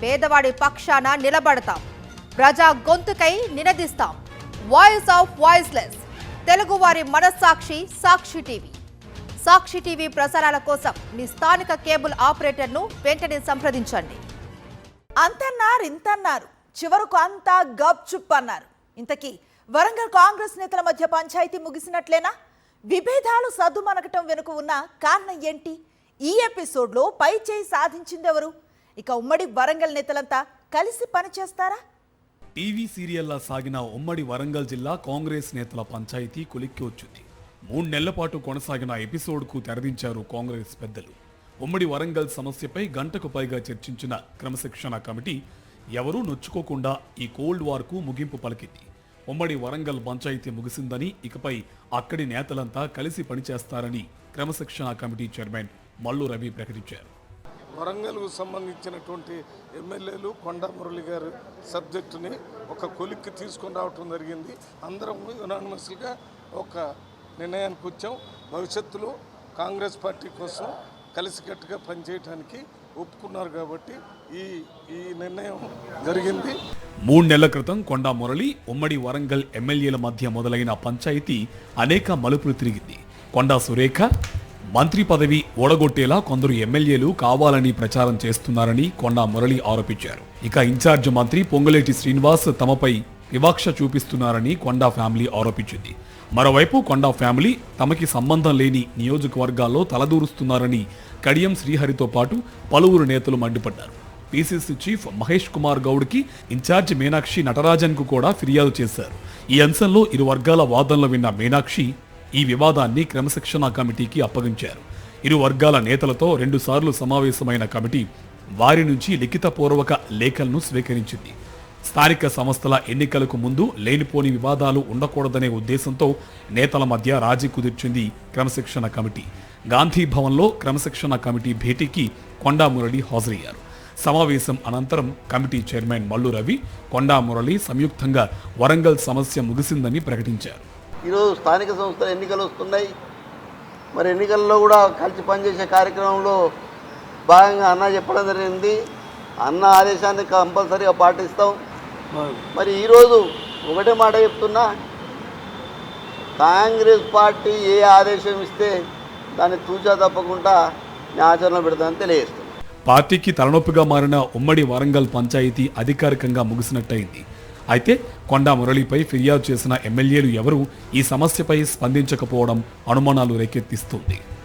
పేదవాడి పక్షాన నిలబడతాం, ప్రజా గొంతుకై నినదిస్తాం. వాయిస్ ఆఫ్ వాయిస్లెస్, తెలుగువారి మనస్సాక్షి సాక్షి టీవీ. సాక్షి టీవీ ప్రసారాల కోసం మీ స్థానిక కేబుల్ ఆపరేటర్ను వెంటనే సంప్రదించండి. అంతన్నారు ఇంతన్నారు, చివరకు అంతా గప్ చుప్ అన్నారు. ఇంతకీ వరంగల్ కాంగ్రెస్ నేతల మధ్య పంచాయతీ ముగిసినట్లేనా? విభేదాలు సద్దుమణగటం వెనుక ఉన్న కారణం ఏంటి? ఈ ఎపిసోడ్లో పై చేయి సాధించిందెవరు? ఇక ఉమ్మడి వరంగల్ నేతలంతా కలిసి పనిచేస్తారా? టీవీ సీరియల్లా సాగిన ఉమ్మడి వరంగల్ జిల్లా కాంగ్రెస్ నేతల పంచాయతీ కొలిక్కి వచ్చింది. 3 నెలల పాటు కొనసాగిన ఎపిసోడ్కు తెరదించారు కాంగ్రెస్ పెద్దలు. ఉమ్మడి వరంగల్ సమస్యపై గంటకు పైగా చర్చించిన క్రమశిక్షణ కమిటీ ఎవరూ నొచ్చుకోకుండా ఈ కోల్డ్ వార్కు ముగింపు పలికింది. ఉమ్మడి వరంగల్ పంచాయతీ ముగిసిందని, ఇకపై అక్కడి నేతలంతా కలిసి పనిచేస్తారని క్రమశిక్షణ కమిటీ చైర్మన్ మల్లు రవి ప్రకటించారు. వరంగల్కు సంబంధించినటువంటి ఎమ్మెల్యేలు కొండా మురళి గారు సబ్జెక్టుని ఒక కొలిక్కి తీసుకొని రావటం జరిగింది. అందరం యునానిమస్గా ఒక నిర్ణయానికి వచ్చాం. భవిష్యత్తులో కాంగ్రెస్ పార్టీ కోసం కలిసికట్టుగా పనిచేయడానికి ఒప్పుకున్నారు కాబట్టి ఈ నిర్ణయం జరిగింది. 3 నెలల క్రితం కొండా మురళి, ఉమ్మడి వరంగల్ ఎమ్మెల్యేల మధ్య మొదలైన పంచాయతీ అనేక మలుపులు తిరిగింది. కొండా సురేఖ మంత్రి పదవి ఓడగొట్టేలా కొందరు ఎమ్మెల్యేలు కావాలని ప్రచారం చేస్తున్నారని కొండా మురళి ఆరోపించారు. ఇక ఇన్ఛార్జ్ మంత్రి పొంగులేటి శ్రీనివాస్ తమపై వివక్ష చూపిస్తున్నారని కొండా ఫ్యామిలీ ఆరోపించింది. మరోవైపు కొండా ఫ్యామిలీ తమకి సంబంధం లేని నియోజకవర్గాల్లో తలదూరుస్తున్నారని కడియం శ్రీహరితో పాటు పలువురు నేతలు మండిపడ్డారు. పీసీసీ చీఫ్ మహేష్ కుమార్ గౌడ్కి, ఇన్ఛార్జ్ మీనాక్షి నటరాజన్కు కూడా ఫిర్యాదు చేశారు. ఈ అంశంలో ఇరు వర్గాల వాదనలు విన్న మీనాక్షి ఈ వివాదాన్ని క్రమశిక్షణ కమిటీకి అప్పగించారు. ఇరు వర్గాల నేతలతో 2 సార్లు సమావేశమైన కమిటీ వారి నుంచి లిఖితపూర్వక లేఖలను స్వీకరించింది. స్థానిక సంస్థల ఎన్నికలకు ముందు లేనిపోని వివాదాలు ఉండకూడదనే ఉద్దేశంతో నేతల మధ్య రాజీ కుదిర్చింది క్రమశిక్షణ కమిటీ. గాంధీ భవన్లో క్రమశిక్షణ కమిటీ భేటీకి కొండా మురళి హాజరయ్యారు. సమావేశం అనంతరం కమిటీ చైర్మన్ మల్లు రవి, కొండా మురళి సంయుక్తంగా వరంగల్ సమస్య ముగిసిందని ప్రకటించారు. ఈరోజు స్థానిక సంస్థల ఎన్నికలు వస్తున్నాయి. మరి ఎన్నికల్లో కూడా కలిసి పనిచేసే కార్యక్రమంలో భాగంగా అన్న చెప్పడం జరిగింది. అన్న ఆదేశాన్ని కంపల్సరీగా పాటిస్తాం. మరి ఈరోజు ఒకటే మాట చెప్తున్నా, కాంగ్రెస్ పార్టీ ఏ ఆదేశం ఇస్తే దాన్ని తూచా తప్పకుండా ఆచరణ పెడతామని తెలియజేస్తాం. పార్టీకి తలనొప్పిగా మారిన ఉమ్మడి వరంగల్ పంచాయతీ అధికారికంగా ముగిసినట్టయింది. అయితే కొండా మురళిపై ఫిర్యాదు చేసిన ఎమ్మెల్యేలు ఎవరూ ఈ సమస్యపై స్పందించకపోవడం అనుమానాలు రేకెత్తిస్తుంది.